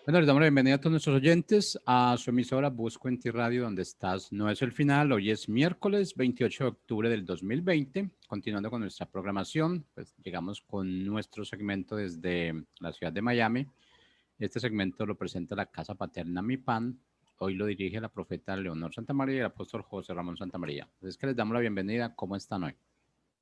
Bueno, les damos la bienvenida a todos nuestros oyentes a su emisora Busco en Ti Radio, donde estás. No es el final, hoy es miércoles 28 de octubre del 2020. Continuando con nuestra programación, pues llegamos con nuestro segmento desde la ciudad de Miami. Este segmento lo presenta la Casa Paterna Mi Pan. Hoy lo dirige la profeta Leonor Santamaría y el apóstol José Ramón Santamaría. Entonces, que les damos la bienvenida. ¿Cómo están hoy?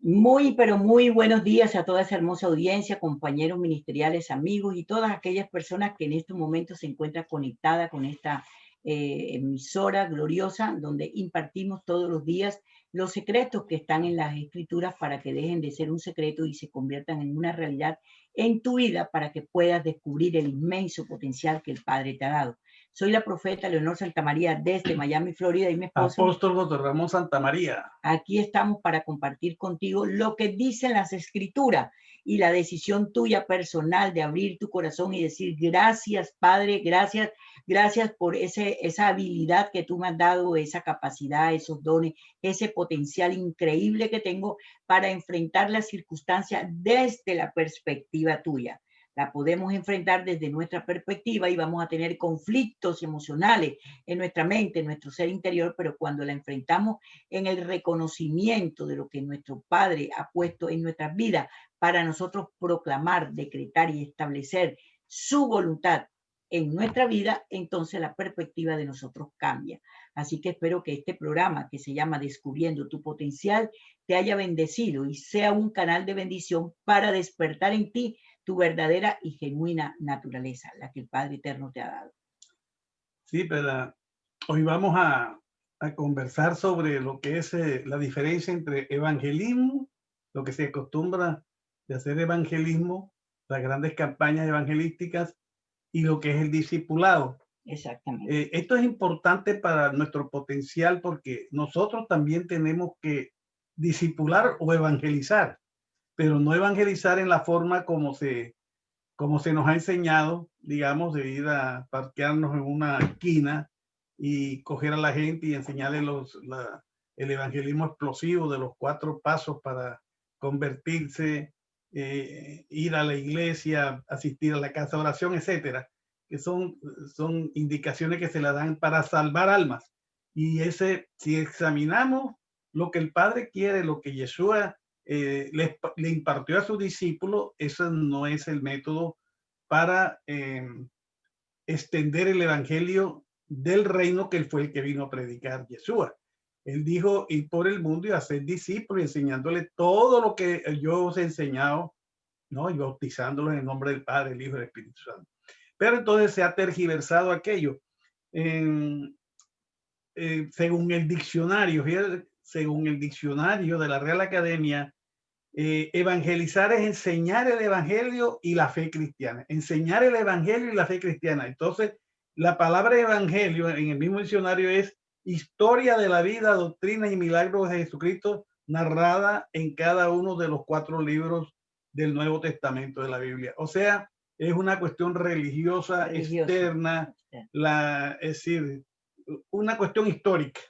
Muy, pero muy buenos días a toda esa hermosa audiencia, compañeros ministeriales, amigos y todas aquellas personas que en estos momentos se encuentran conectadas con esta emisora gloriosa donde impartimos todos los días los secretos que están en las escrituras para que dejen de ser un secreto y se conviertan en una realidad en tu vida para que puedas descubrir el inmenso potencial que el Padre te ha dado. Soy la profeta Leonor Santamaría desde Miami, Florida, y mi esposo. Apóstol José Ramón Santamaría. Aquí estamos para compartir contigo lo que dicen las escrituras y la decisión tuya personal de abrir tu corazón y decir gracias, Padre, gracias, gracias por esa habilidad que tú me has dado, esa capacidad, esos dones, ese potencial increíble que tengo para enfrentar las circunstancias desde la perspectiva tuya. La podemos enfrentar desde nuestra perspectiva y vamos a tener conflictos emocionales en nuestra mente, en nuestro ser interior, pero cuando la enfrentamos en el reconocimiento de lo que nuestro Padre ha puesto en nuestras vidas para nosotros proclamar, decretar y establecer su voluntad en nuestra vida, entonces la perspectiva de nosotros cambia. Así que espero que este programa que se llama Descubriendo tu Potencial te haya bendecido y sea un canal de bendición para despertar en ti tu verdadera y genuina naturaleza, la que el Padre Eterno te ha dado. Sí, pero hoy vamos a conversar sobre lo que es la diferencia entre evangelismo, lo que se acostumbra de hacer evangelismo, las grandes campañas evangelísticas y lo que es el discipulado. Exactamente. Esto es importante para nuestro potencial porque nosotros también tenemos que discipular o evangelizar, pero no evangelizar en la forma como se nos ha enseñado, digamos, de ir a parquearnos en una esquina y coger a la gente y enseñarle el evangelismo explosivo de los 4 pasos para convertirse, ir a la iglesia, asistir a la casa de oración, etcétera, que son indicaciones que se le dan para salvar almas. Y si examinamos lo que el Padre quiere, lo que Yeshua le impartió a sus discípulos, eso no es el método para extender el evangelio del reino que él fue el que vino a predicar Yeshua. Él dijo ir por el mundo y hacer discípulos, enseñándole todo lo que yo os he enseñado, ¿no? Y bautizándolos en el nombre del Padre, el Hijo y el Espíritu Santo. Pero entonces se ha tergiversado aquello. Según el diccionario, según el diccionario de la Real Academia, evangelizar es enseñar el evangelio y la fe cristiana. Enseñar el evangelio y la fe cristiana. Entonces, la palabra evangelio en el mismo diccionario es historia de la vida, doctrina y milagros de Jesucristo narrada en cada uno de los 4 libros del Nuevo Testamento de la Biblia. O sea, es una cuestión religiosa externa, es decir, una cuestión histórica,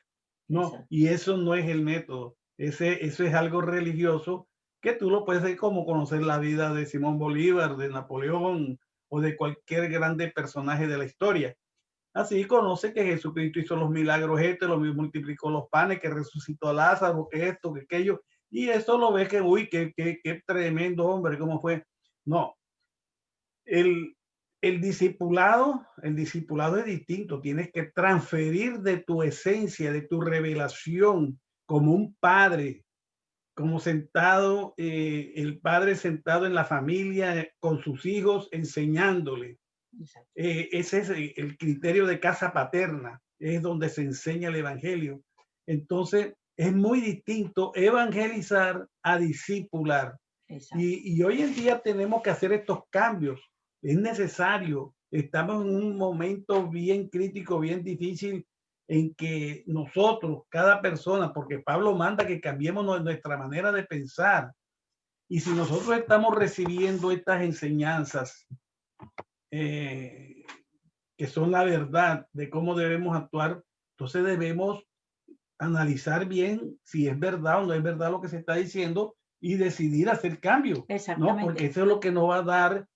¿no? Exacto. Y eso no es el método. Eso es algo religioso que tú lo puedes hacer como conocer la vida de Simón Bolívar, de Napoleón o de cualquier grande personaje de la historia. Así conoce que Jesucristo hizo los milagros lo multiplicó los panes, que resucitó a Lázaro, que esto, que aquello, y eso lo ves que, uy, qué tremendo hombre, cómo fue. No, el, el discipulado es distinto, tienes que transferir de tu esencia, de tu revelación como un padre, como sentado, el padre sentado en la familia con sus hijos enseñándole. Ese es el criterio de casa paterna, es donde se enseña el evangelio. Entonces, es muy distinto evangelizar a discipular. Y hoy en día tenemos que hacer estos cambios. Es necesario. Estamos en un momento bien crítico, bien difícil, en que nosotros, cada persona, porque Pablo manda que cambiemos nuestra manera de pensar. Y si nosotros estamos recibiendo estas enseñanzas, que son la verdad de cómo debemos actuar, entonces debemos analizar bien si es verdad o no es verdad lo que se está diciendo y decidir hacer cambio, ¿no? Porque eso es lo que nos va a dar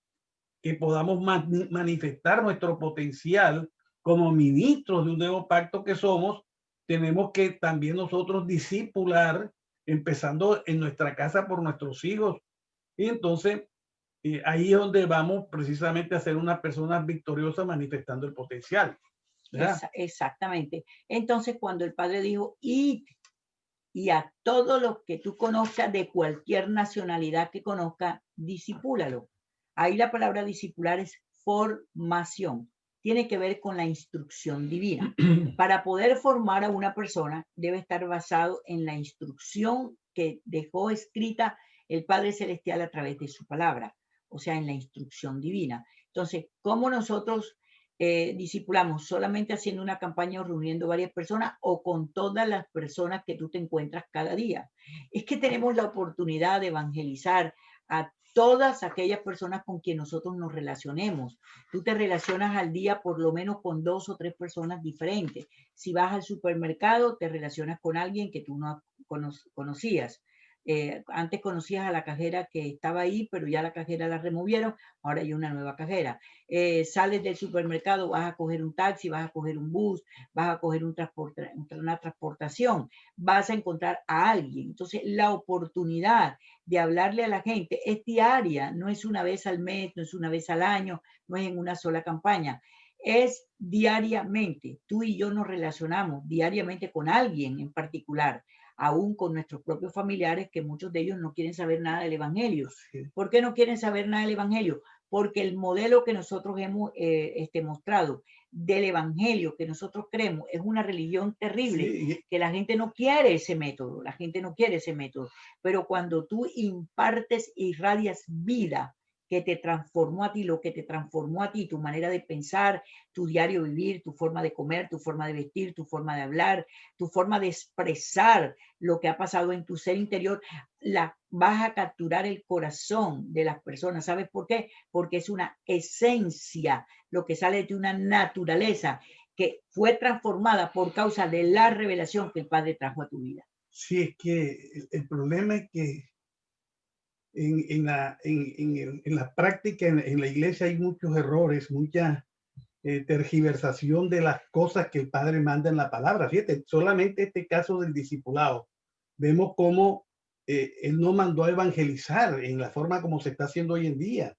que podamos manifestar nuestro potencial como ministros de un nuevo pacto que somos, tenemos que también nosotros discipular, empezando en nuestra casa por nuestros hijos. Y entonces ahí es donde vamos precisamente a ser una persona victoriosa manifestando el potencial. Exactamente. Entonces, cuando el Padre dijo, id y a todos los que tú conozcas de cualquier nacionalidad que conozca, disipúlalo. Ahí la palabra discipular es formación. Tiene que ver con la instrucción divina. Para poder formar a una persona debe estar basado en la instrucción que dejó escrita el Padre Celestial a través de su palabra, o sea, en la instrucción divina. Entonces, ¿cómo nosotros discipulamos? ¿Solamente haciendo una campaña o reuniendo varias personas o con todas las personas que tú te encuentras cada día? Es que tenemos la oportunidad de evangelizar a todas aquellas personas con quien nosotros nos relacionemos. Tú te relacionas al día por lo menos con 2 o 3 personas diferentes. Si vas al supermercado, te relacionas con alguien que tú no conocías. Antes conocías a la cajera que estaba ahí, pero ya la cajera la removieron, ahora hay una nueva cajera. Sales del supermercado, vas a coger un taxi, vas a coger un bus, vas a coger una transportación, vas a encontrar a alguien. Entonces, la oportunidad de hablarle a la gente es diaria, no es una vez al mes, no es una vez al año, no es en una sola campaña. Es diariamente. Tú y yo nos relacionamos diariamente con alguien en particular, aún con nuestros propios familiares, que muchos de ellos no quieren saber nada del Evangelio. ¿Por qué no quieren saber nada del Evangelio? Porque el modelo que nosotros hemos mostrado del Evangelio que nosotros creemos es una religión terrible, sí, que la gente no quiere ese método, la gente no quiere ese método. Pero cuando tú impartes y irradias vida que te transformó a ti, lo que te transformó a ti, tu manera de pensar, tu diario vivir, tu forma de comer, tu forma de vestir, tu forma de hablar, tu forma de expresar lo que ha pasado en tu ser interior, vas a capturar el corazón de las personas. ¿Sabes por qué? Porque es una esencia, lo que sale de una naturaleza que fue transformada por causa de la revelación que el Padre trajo a tu vida. Sí, es que el problema es que en la práctica, en la iglesia hay muchos errores, mucha tergiversación de las cosas que el Padre manda en la palabra. Fíjate, solamente este caso del discipulado, vemos cómo él no mandó a evangelizar en la forma como se está haciendo hoy en día.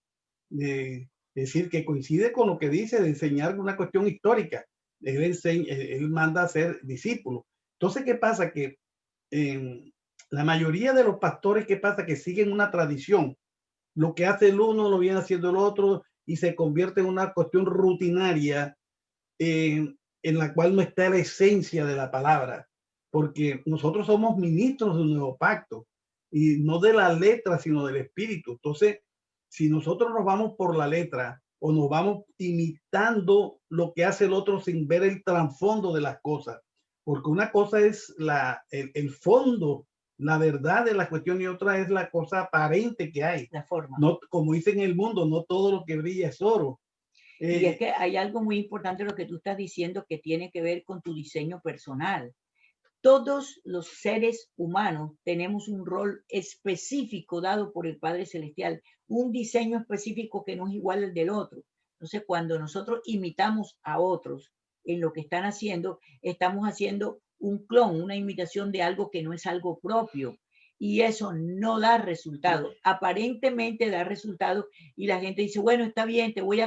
Es decir, que coincide con lo que dice de enseñar una cuestión histórica. Él manda a ser discípulo. Entonces, ¿qué pasa? Que la mayoría de los pastores, ¿qué pasa? Que siguen una tradición. Lo que hace el uno lo viene haciendo el otro y se convierte en una cuestión rutinaria en la cual no está la esencia de la palabra. Porque nosotros somos ministros de un nuevo pacto y no de la letra, sino del espíritu. Entonces, si nosotros nos vamos por la letra o nos vamos imitando lo que hace el otro sin ver el trasfondo de las cosas, porque una cosa es el fondo, la verdad de la cuestión, y otra es la cosa aparente que hay. La forma. No, como dicen en el mundo, no todo lo que brilla es oro. Y es que hay algo muy importante lo que tú estás diciendo que tiene que ver con tu diseño personal. Todos los seres humanos tenemos un rol específico dado por el Padre Celestial, un diseño específico que no es igual al del otro. Entonces, cuando nosotros imitamos a otros en lo que están haciendo, estamos haciendo un clon, una imitación de algo que no es algo propio. Y eso no da resultado. Aparentemente da resultado y la gente dice, bueno, está bien, te voy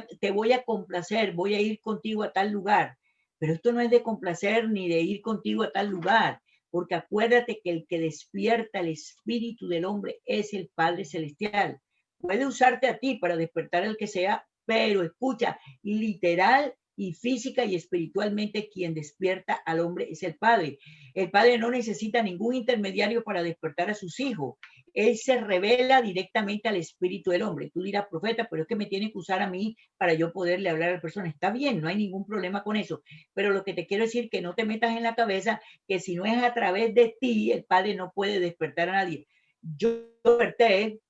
a complacer, voy a ir contigo a tal lugar. Pero esto no es de complacer ni de ir contigo a tal lugar, porque acuérdate que el que despierta el espíritu del hombre es el Padre Celestial. Puede usarte a ti para despertar al que sea, pero escucha, literal y física y espiritualmente quien despierta al hombre es el Padre. El Padre no necesita ningún intermediario para despertar a sus hijos. Él se revela directamente al espíritu del hombre. Tú dirás, profeta, pero es que me tiene que usar a mí para yo poderle hablar a la persona. Está bien, no hay ningún problema con eso. Pero lo que te quiero decir, que no te metas en la cabeza que si no es a través de ti, el Padre no puede despertar a nadie. Yo desperté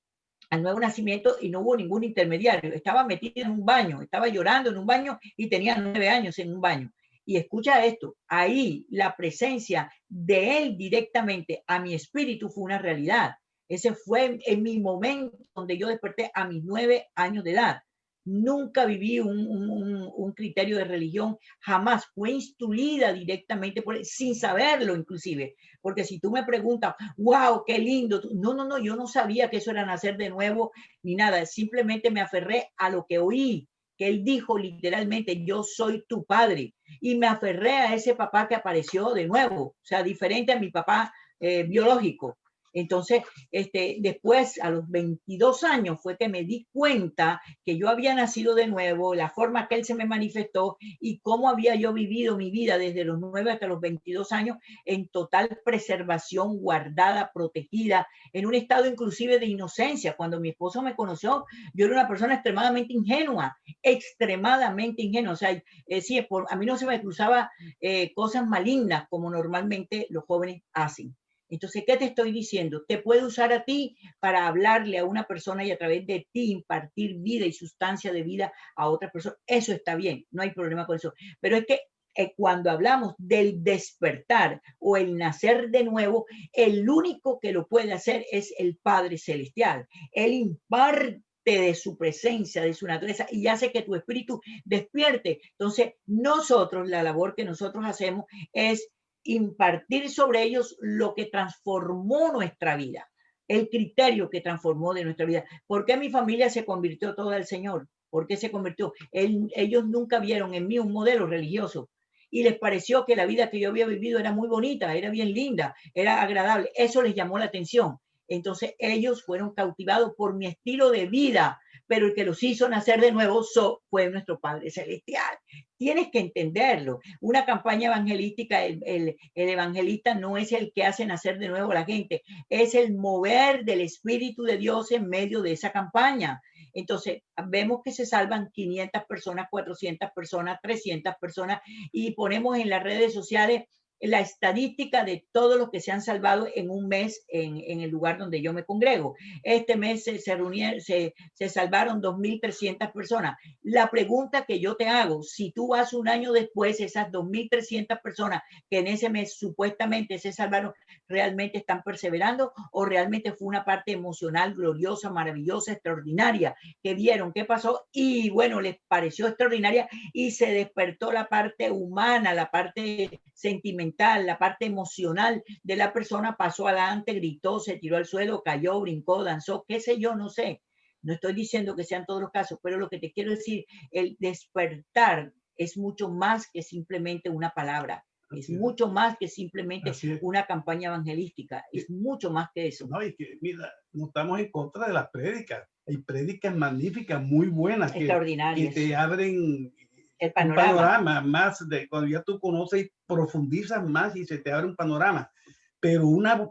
al nuevo nacimiento y no hubo ningún intermediario. Estaba metido en un baño, estaba llorando en un baño y tenía 9 años en un baño. Y escucha esto, ahí la presencia de él directamente a mi espíritu fue una realidad. Ese fue en mi momento donde yo desperté a mis 9 años de edad. Nunca viví un criterio de religión, jamás fue instruida directamente por él, sin saberlo inclusive, porque si tú me preguntas, wow, qué lindo, no, no, no, yo no sabía que eso era nacer de nuevo ni nada, simplemente me aferré a lo que oí, que él dijo literalmente, yo soy tu padre, y me aferré a ese papá que apareció de nuevo, o sea, diferente a mi papá biológico. Entonces, después, a los 22 años, fue que me di cuenta que yo había nacido de nuevo, la forma que él se me manifestó y cómo había yo vivido mi vida desde los 9 hasta los 22 años en total preservación, guardada, protegida, en un estado inclusive de inocencia. Cuando mi esposo me conoció, yo era una persona extremadamente ingenua. O sea, sí, a mí no se me cruzaba cosas malignas como normalmente los jóvenes hacen. Entonces, ¿qué te estoy diciendo? Te puede usar a ti para hablarle a una persona y a través de ti impartir vida y sustancia de vida a otra persona. Eso está bien, no hay problema con eso. Pero es que cuando hablamos del despertar o el nacer de nuevo, el único que lo puede hacer es el Padre Celestial. Él imparte de su presencia, de su naturaleza, y hace que tu espíritu despierte. Entonces, nosotros, la labor que nosotros hacemos es impartir sobre ellos lo que transformó nuestra vida, el criterio que transformó de nuestra vida. ¿Por qué mi familia se convirtió toda al Señor? ¿Por qué se convirtió? Ellos nunca vieron en mí un modelo religioso y les pareció que la vida que yo había vivido era muy bonita, era bien linda, era agradable. Eso les llamó la atención. Entonces ellos fueron cautivados por mi estilo de vida, pero el que los hizo nacer de nuevo fue nuestro Padre Celestial. Tienes que entenderlo. Una campaña evangelística, el evangelista no es el que hace nacer de nuevo a la gente, es el mover del Espíritu de Dios en medio de esa campaña. Entonces, vemos que se salvan 500 personas, 400 personas, 300 personas, y ponemos en las redes sociales la estadística de todos los que se han salvado en un mes en el lugar donde yo me congrego. Este mes se salvaron 2.300 personas. La pregunta que yo te hago, si tú vas un año después, esas 2.300 personas que en ese mes supuestamente se salvaron, ¿realmente están perseverando o realmente fue una parte emocional, gloriosa, maravillosa, extraordinaria, que vieron qué pasó y bueno, les pareció extraordinaria y se despertó la parte humana, la parte sentimental, la parte emocional de la persona, pasó adelante, gritó, se tiró al suelo, cayó, brincó, danzó, qué sé yo, no sé. No estoy diciendo que sean todos los casos, pero lo que te quiero decir, el despertar es mucho más que simplemente una palabra. Es mucho más que simplemente una campaña evangelística. Es mucho más que eso. No, y que, mira, no estamos en contra de las prédicas. Hay prédicas magníficas, muy buenas, que te abren el panorama más de cuando ya tú conoces y profundizas más y se te abre un panorama. Pero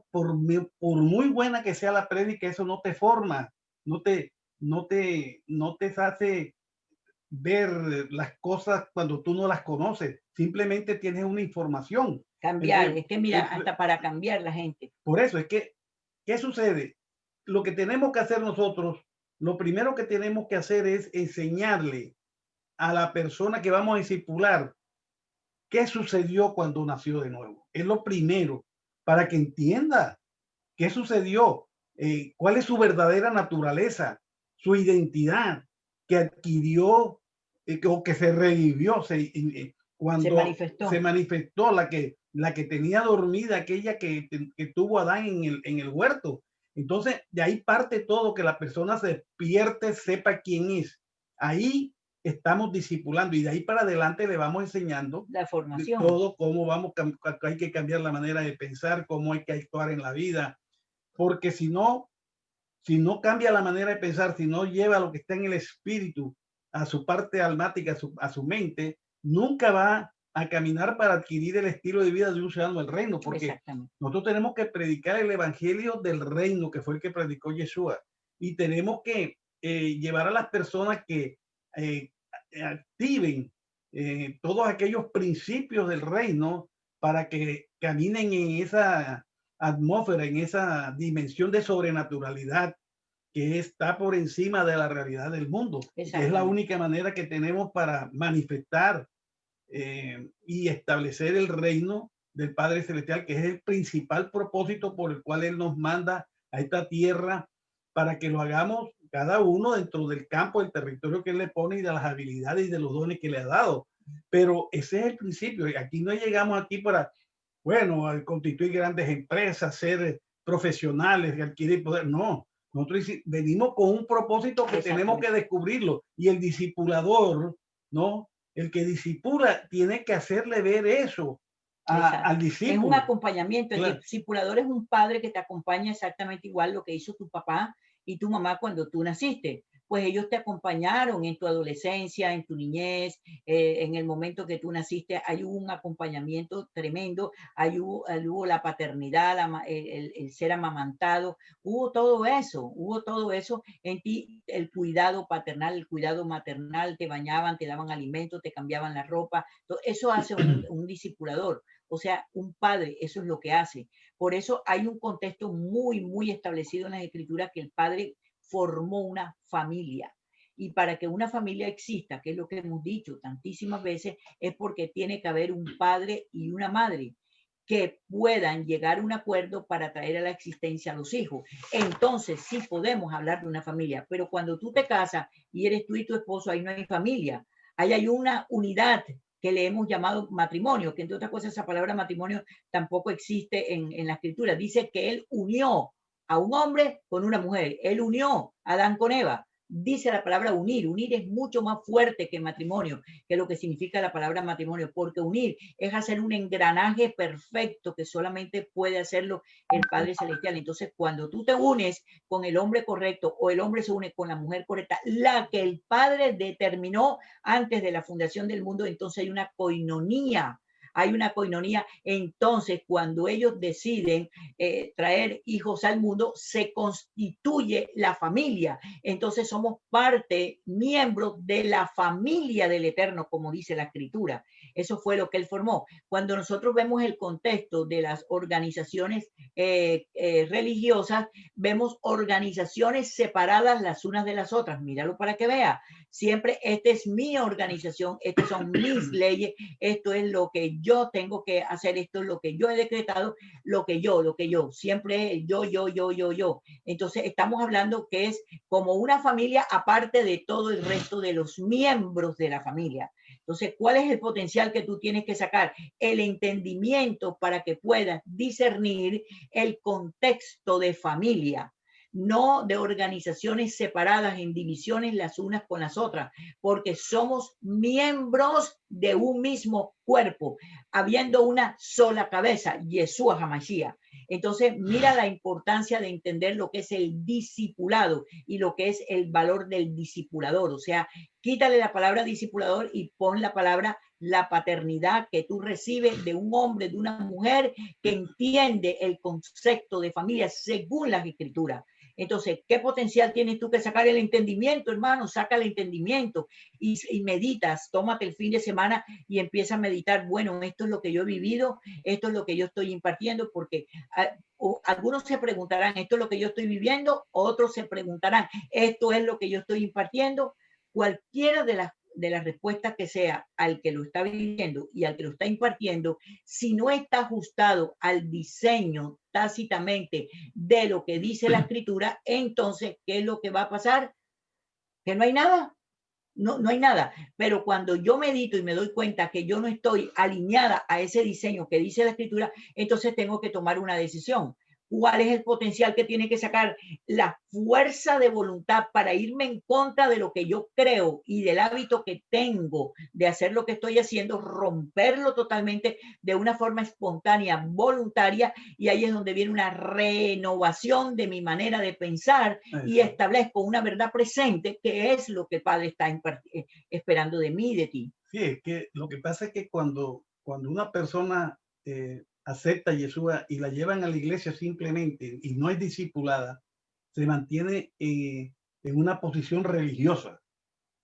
por muy buena que sea la prédica, eso no te forma, no te hace ver las cosas cuando tú no las conoces. Simplemente tienes una información. Cambiar, entonces, es que mira, hasta para cambiar la gente. Por eso es que, ¿qué sucede? Lo que tenemos que hacer nosotros, lo primero que tenemos que hacer es enseñarle a la persona que vamos a discipular qué sucedió cuando nació de nuevo. Es lo primero, para que entienda qué sucedió, cuál es su verdadera naturaleza, su identidad que adquirió o que se revivió, cuando se manifestó la que tenía dormida, aquella que tuvo Adán en el huerto. Entonces, de ahí parte todo, que la persona se despierte, sepa quién es. Ahí estamos discipulando y de ahí para adelante le vamos enseñando la formación. Todo, cómo hay que cambiar la manera de pensar, cómo hay que actuar en la vida, porque si no cambia la manera de pensar, si no lleva lo que está en el espíritu a su parte almática, a su mente, nunca va a caminar para adquirir el estilo de vida de un ciudadano del reino, porque nosotros tenemos que predicar el evangelio del reino, que fue el que predicó Yeshua, y tenemos que llevar a las personas que activen todos aquellos principios del reino para que caminen en esa atmósfera, en esa dimensión de sobrenaturalidad que está por encima de la realidad del mundo. Es la única manera que tenemos para manifestar y establecer el reino del Padre Celestial, que es el principal propósito por el cual Él nos manda a esta tierra, para que lo hagamos cada uno dentro del campo, del territorio que él le pone y de las habilidades y de los dones que le ha dado. Pero ese es el principio. Aquí no llegamos aquí para, bueno, a constituir grandes empresas, ser profesionales, adquirir poder. No, nosotros venimos con un propósito que tenemos que descubrirlo. Y el discipulador, ¿no? El que discipula tiene que hacerle ver eso al discípulo. Es un acompañamiento. Claro. El discipulador es un padre que te acompaña exactamente igual lo que hizo tu papá y tu mamá cuando tú naciste. Pues ellos te acompañaron en tu adolescencia, en tu niñez, en el momento que tú naciste, hay un acompañamiento tremendo, hubo la paternidad, el ser amamantado, hubo todo eso en ti, el cuidado paternal, el cuidado maternal, te bañaban, te daban alimento, te cambiaban la ropa, eso hace un discipulador. O sea, un padre, eso es lo que hace. Por eso hay un contexto muy, muy establecido en las escrituras que el padre formó una familia. Y para que una familia exista, que es lo que hemos dicho tantísimas veces, es porque tiene que haber un padre y una madre que puedan llegar a un acuerdo para traer a la existencia a los hijos. Entonces sí podemos hablar de una familia, pero cuando tú te casas y eres tú y tu esposo, ahí no hay familia. Ahí hay una unidad que le hemos llamado matrimonio, que entre otras cosas esa palabra matrimonio tampoco existe en la escritura. Dice que él unió a un hombre con una mujer. Él unió a Adán con Eva. Dice la palabra unir. Unir es mucho más fuerte que matrimonio, que lo que significa la palabra matrimonio, porque unir es hacer un engranaje perfecto que solamente puede hacerlo el Padre Celestial. Entonces, cuando tú te unes con el hombre correcto o el hombre se une con la mujer correcta, la que el Padre determinó antes de la fundación del mundo, entonces hay una coinonía. Hay una coinonía. Entonces, cuando ellos deciden traer hijos al mundo, se constituye la familia. Entonces somos parte, miembros de la familia del Eterno, como dice la Escritura. Eso fue lo que él formó. Cuando nosotros vemos el contexto de las organizaciones religiosas, vemos organizaciones separadas las unas de las otras. Míralo para que vea. Siempre, esta es mi organización, estas son mis leyes, esto es lo que yo tengo que hacer, esto es lo que yo he decretado, lo que yo, siempre yo. Entonces estamos hablando que es como una familia aparte de todo el resto de los miembros de la familia. Entonces, ¿cuál es el potencial que tú tienes que sacar? El entendimiento para que puedas discernir el contexto de familia, no de organizaciones separadas en divisiones las unas con las otras, porque somos miembros de un mismo cuerpo, habiendo una sola cabeza, Yeshua HaMashiach. Entonces, mira la importancia de entender lo que es el discipulado y lo que es el valor del discipulador. O sea, quítale la palabra discipulador y pon la palabra la paternidad que tú recibes de un hombre, de una mujer que entiende el concepto de familia según las escrituras. Entonces, ¿qué potencial tienes tú que sacar? El entendimiento, hermano, saca el entendimiento y meditas, tómate el fin de semana y empieza a meditar, bueno, esto es lo que yo he vivido, esto es lo que yo estoy impartiendo, porque algunos se preguntarán, esto es lo que yo estoy viviendo, otros se preguntarán, esto es lo que yo estoy impartiendo. Cualquiera de las respuestas que sea al que lo está viviendo y al que lo está impartiendo, si no está ajustado al diseño tácitamente de lo que dice la escritura, entonces, ¿qué es lo que va a pasar? Que no hay nada. No hay nada. Pero cuando yo medito y me doy cuenta que yo no estoy alineada a ese diseño que dice la escritura, entonces tengo que tomar una decisión. ¿Cuál es el potencial que tiene que sacar? La fuerza de voluntad para irme en contra de lo que yo creo y del hábito que tengo de hacer lo que estoy haciendo, romperlo totalmente de una forma espontánea, voluntaria, y ahí es donde viene una renovación de mi manera de pensar y establezco una verdad presente que es lo que el Padre está esperando de mí y de ti. Sí, es que lo que pasa es que cuando una persona acepta a Yeshua y la llevan a la iglesia simplemente y no es discipulada, se mantiene en una posición religiosa.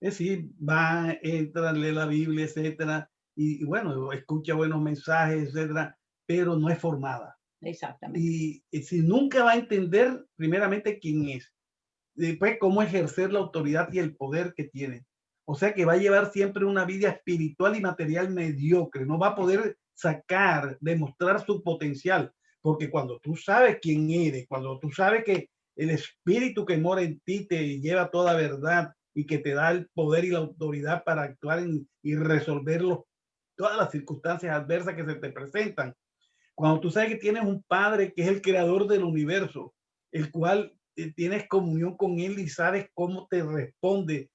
Es decir, va, entra, lee la Biblia, etcétera, y bueno, escucha buenos mensajes, etcétera, pero no es formada. Exactamente. Y si nunca va a entender primeramente quién es, después cómo ejercer la autoridad y el poder que tiene. O sea que va a llevar siempre una vida espiritual y material mediocre, no va a poder sacar, demostrar su potencial, porque cuando tú sabes quién eres, cuando tú sabes que el espíritu que mora en ti te lleva toda verdad y que te da el poder y la autoridad para actuar y resolver todas las circunstancias adversas que se te presentan. Cuando tú sabes que tienes un Padre que es el creador del universo, el cual tienes comunión con Él y sabes cómo te responde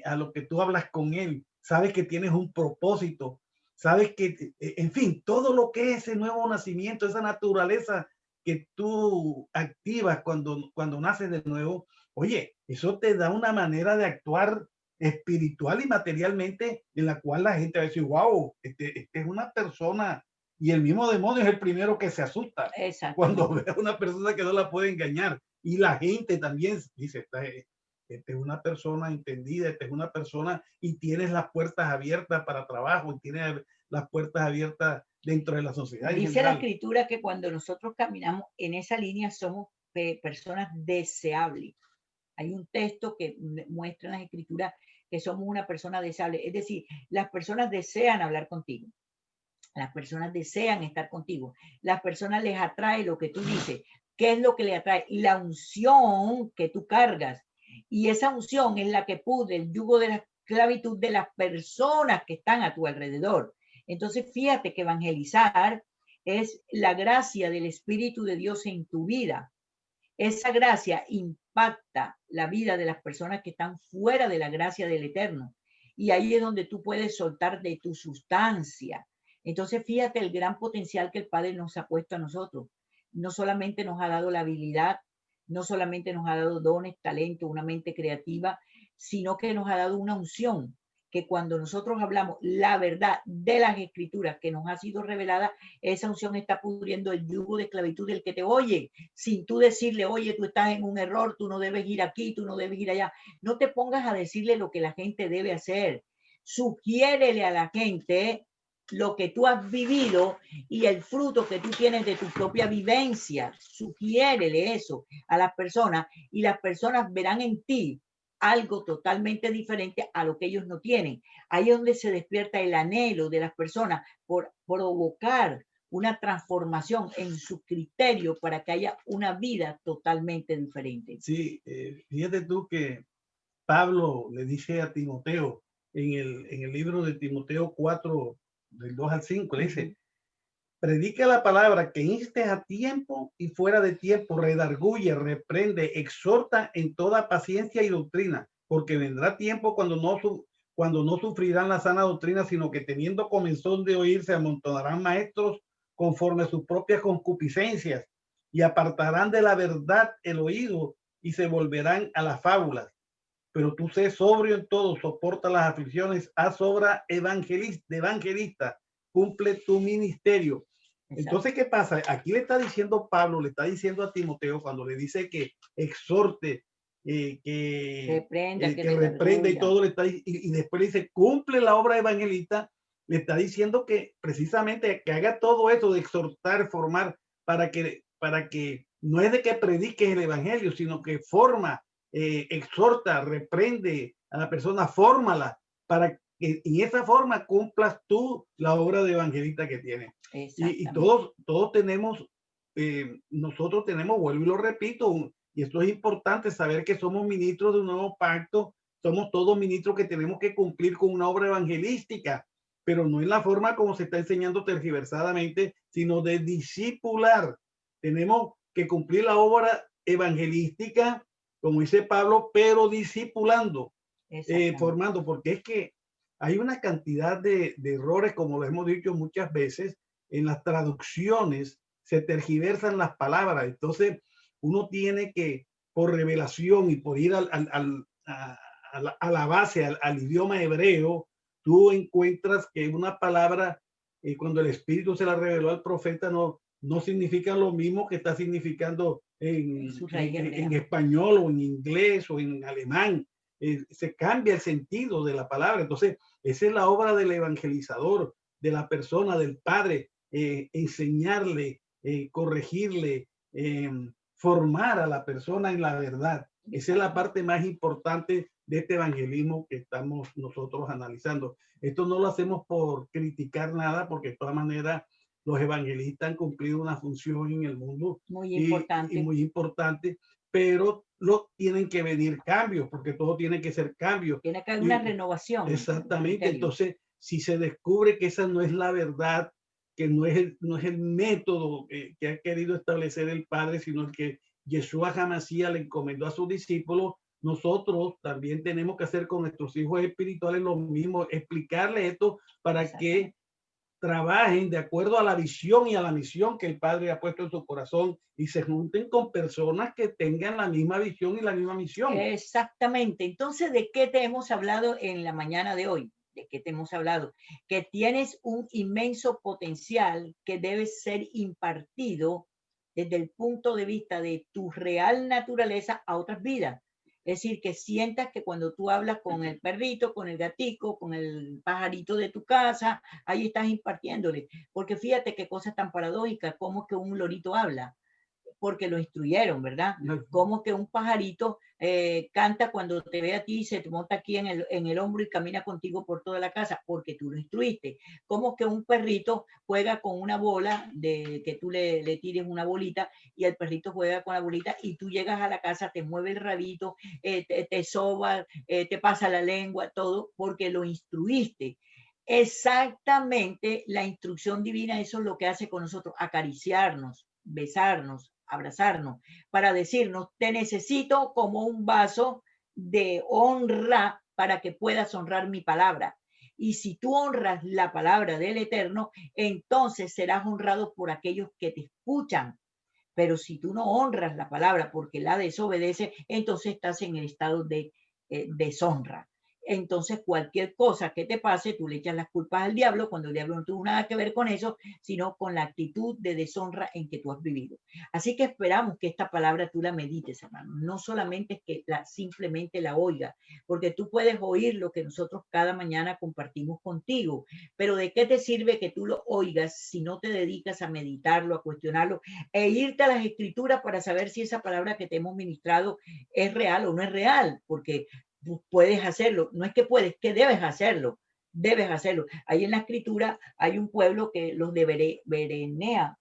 a lo que tú hablas con Él, sabes que tienes un propósito, sabes que, en fin, todo lo que es ese nuevo nacimiento, esa naturaleza que tú activas cuando naces de nuevo, oye, eso te da una manera de actuar espiritual y materialmente en la cual la gente va a decir, wow, este es una persona, y el mismo demonio es el primero que se asusta cuando ve a una persona que no la puede engañar. Y la gente también dice, esta es una persona entendida, esta es una persona, y tienes las puertas abiertas para trabajo, y tienes las puertas abiertas dentro de la sociedad. Dice la escritura que cuando nosotros caminamos en esa línea somos personas deseables. Hay un texto que muestra en las escrituras que somos una persona deseable. Es decir, las personas desean hablar contigo. Las personas desean estar contigo. Las personas les atrae lo que tú dices. ¿Qué es lo que le atrae? La unción que tú cargas. Y esa unción es la que pudre el yugo de la esclavitud de las personas que están a tu alrededor. Entonces, fíjate que evangelizar es la gracia del Espíritu de Dios en tu vida. Esa gracia impacta la vida de las personas que están fuera de la gracia del Eterno. Y ahí es donde tú puedes soltar de tu sustancia. Entonces, fíjate el gran potencial que el Padre nos ha puesto a nosotros. No solamente nos ha dado la habilidad, no solamente nos ha dado dones, talento, una mente creativa, sino que nos ha dado una unción que cuando nosotros hablamos la verdad de las escrituras que nos ha sido revelada, esa unción está pudriendo el yugo de esclavitud del que te oye, sin tú decirle, oye, tú estás en un error, tú no debes ir aquí, tú no debes ir allá. No te pongas a decirle lo que la gente debe hacer. Sugiérele a la gente lo que tú has vivido y el fruto que tú tienes de tu propia vivencia. Sugiérele eso a las personas y las personas verán en ti algo totalmente diferente a lo que ellos no tienen. Ahí es donde se despierta el anhelo de las personas por provocar una transformación en su criterio para que haya una vida totalmente diferente. Sí, fíjate tú que Pablo le dice a Timoteo en el libro de Timoteo 4, del 2 al 5, le dice, predica la palabra, que instes a tiempo y fuera de tiempo, redarguye, reprende, exhorta en toda paciencia y doctrina, porque vendrá tiempo cuando no sufrirán la sana doctrina, sino que teniendo comezón de oír, se amontonarán maestros conforme a sus propias concupiscencias y apartarán de la verdad el oído y se volverán a las fábulas. Pero tú sé sobrio en todo, soporta las aflicciones, haz obra evangelista, cumple tu ministerio. Entonces, ¿qué pasa? Aquí le está diciendo Pablo, le está diciendo a Timoteo cuando le dice que exhorte, que reprenda y todo, y después le dice, cumple la obra evangelista, le está diciendo que precisamente que haga todo eso de exhortar, formar, para que no es de que prediques el evangelio, sino que forma, exhorta, reprende a la persona, fórmala para que en esa forma cumplas tú la obra de evangelista que tienes. Y todos tenemos, nosotros tenemos, vuelvo y lo repito, y esto es importante saber que somos ministros de un nuevo pacto, somos todos ministros que tenemos que cumplir con una obra evangelística, pero no en la forma como se está enseñando tergiversadamente, sino de discipular. Tenemos que cumplir la obra evangelística, como dice Pablo, pero discipulando, formando, porque es que hay una cantidad de errores, como lo hemos dicho muchas veces, en las traducciones se tergiversan las palabras. Entonces, uno tiene que, por revelación y por ir a la base, al idioma hebreo, tú encuentras que una palabra, cuando el Espíritu se la reveló al profeta, no significa lo mismo que está significando en español o en inglés o en alemán. Se cambia el sentido de la palabra. Entonces, esa es la obra del evangelizador, de la persona, del padre, enseñarle, corregirle, formar a la persona en la verdad. Esa es la parte más importante de este evangelismo que estamos nosotros analizando. Esto no lo hacemos por criticar nada, porque de todas maneras los evangelistas han cumplido una función en el mundo muy importante, pero tienen que venir cambios, porque todo tiene que ser cambio. Tiene que haber una renovación. Exactamente. Entonces, si se descubre que esa no es la verdad, que no es el método que ha querido establecer el Padre, sino el que Yeshua HaMashiach le encomendó a sus discípulos, nosotros también tenemos que hacer con nuestros hijos espirituales lo mismo, explicarles esto para que trabajen de acuerdo a la visión y a la misión que el Padre ha puesto en su corazón y se junten con personas que tengan la misma visión y la misma misión. Exactamente. Entonces, ¿de qué te hemos hablado en la mañana de hoy? ¿De qué te hemos hablado? Que tienes un inmenso potencial que debe ser impartido desde el punto de vista de tu real naturaleza a otras vidas. Es decir, que sientas que cuando tú hablas con el perrito, con el gatico, con el pajarito de tu casa, ahí estás impartiéndole. Porque fíjate qué cosa tan paradójica, como que un lorito habla, porque lo instruyeron, ¿verdad? Como que un pajarito canta cuando te ve a ti, se te monta aquí en el hombro y camina contigo por toda la casa, porque tú lo instruiste. Como que un perrito juega con una bola, que tú le tires una bolita y el perrito juega con la bolita y tú llegas a la casa, te mueve el rabito, te soba, te pasa la lengua, todo, porque lo instruiste. Exactamente la instrucción divina, eso es lo que hace con nosotros, acariciarnos, besarnos, abrazarnos, para decirnos, te necesito como un vaso de honra para que puedas honrar mi palabra. Y si tú honras la palabra del Eterno, entonces serás honrado por aquellos que te escuchan. Pero si tú no honras la palabra porque la desobedece, entonces estás en el estado de deshonra. Entonces, cualquier cosa que te pase, tú le echas las culpas al diablo, cuando el diablo no tuvo nada que ver con eso, sino con la actitud de deshonra en que tú has vivido. Así que esperamos que esta palabra tú la medites, hermano. No solamente es que simplemente la oigas, porque tú puedes oír lo que nosotros cada mañana compartimos contigo, pero ¿de qué te sirve que tú lo oigas si no te dedicas a meditarlo, a cuestionarlo, e irte a las escrituras para saber si esa palabra que te hemos ministrado es real o no es real? Porque puedes hacerlo, no es que puedes, que debes hacerlo. Debes hacerlo. Ahí en la escritura hay un pueblo que los de Berenea,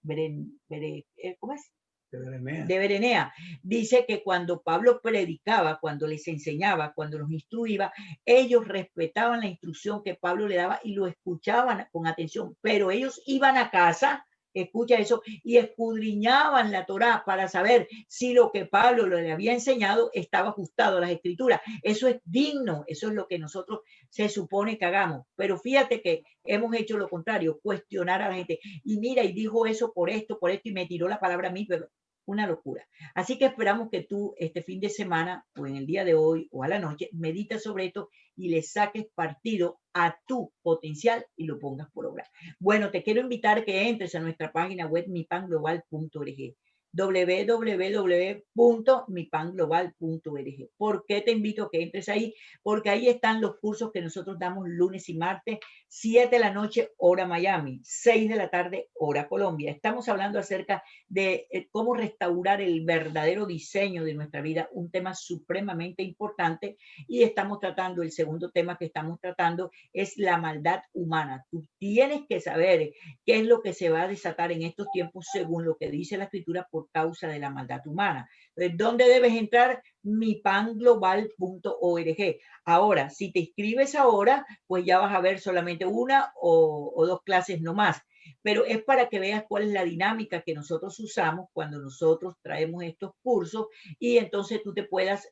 ¿cómo es? De Berenea. Dice que cuando Pablo predicaba, cuando les enseñaba, cuando los instruía, ellos respetaban la instrucción que Pablo le daba y lo escuchaban con atención, pero ellos iban a casa, escucha eso, y escudriñaban la Torá para saber si lo que Pablo le había enseñado estaba ajustado a las escrituras. Eso es digno, eso es lo que nosotros se supone que hagamos. Pero fíjate que hemos hecho lo contrario, cuestionar a la gente. Y mira, y dijo eso por esto, y me tiró la palabra a mí, pero una locura. Así que esperamos que tú este fin de semana o en el día de hoy o a la noche medites sobre esto y le saques partido a tu potencial y lo pongas por obra. Bueno, te quiero invitar que entres a nuestra página web mipanglobal.org, www.mipanglobal.org. ¿Por qué te invito a que entres ahí? Porque ahí están los cursos que nosotros damos lunes y martes, 7 de la noche, hora Miami, 6 de la tarde, hora Colombia. Estamos hablando acerca de cómo restaurar el verdadero diseño de nuestra vida, un tema supremamente importante, y estamos tratando, el segundo tema que estamos tratando es la maldad humana. Tú tienes que saber qué es lo que se va a desatar en estos tiempos según lo que dice la escritura por causa de la maldad humana. Entonces, ¿dónde debes entrar? mipanglobal.org. Ahora, si te inscribes ahora, pues ya vas a ver solamente una o dos clases no más. Pero es para que veas cuál es la dinámica que nosotros usamos cuando nosotros traemos estos cursos y entonces tú te puedas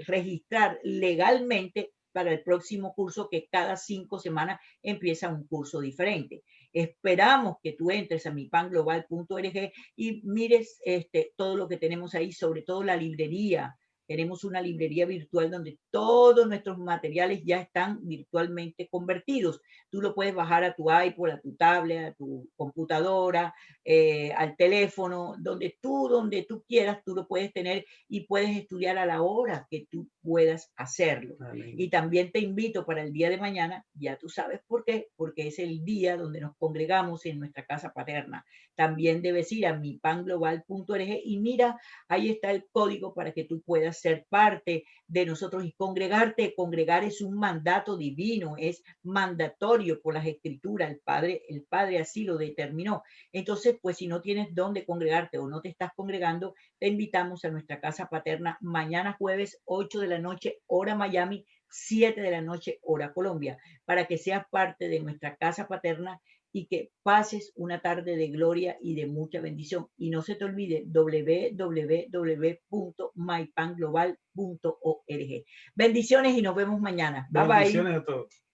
registrar legalmente para el próximo curso, que cada 5 semanas empieza un curso diferente. Esperamos que tú entres a mipanglobal.org y mires todo lo que tenemos ahí, sobre todo la librería. Tenemos una librería virtual donde todos nuestros materiales ya están virtualmente convertidos. Tú lo puedes bajar a tu iPod, a tu tablet, a tu computadora, al teléfono, donde tú quieras, tú lo puedes tener y puedes estudiar a la hora que tú puedas hacerlo. Amén. Y también te invito para el día de mañana, ya tú sabes por qué, porque es el día donde nos congregamos en nuestra casa paterna. También debes ir a mipanglobal.org y mira, ahí está el código para que tú puedas puedas ser parte de nosotros y congregarte. Congregar es un mandato divino, es mandatorio por las escrituras. El Padre así lo determinó. Entonces, pues si no tienes dónde congregarte o no te estás congregando, te invitamos a nuestra casa paterna mañana jueves, 8 de la noche, hora Miami, 7 de la noche, hora Colombia, para que seas parte de nuestra casa paterna y que pases una tarde de gloria y de mucha bendición. Y no se te olvide www.mypanglobal.org. Bendiciones y nos vemos mañana. Bye bye. Bendiciones a todos.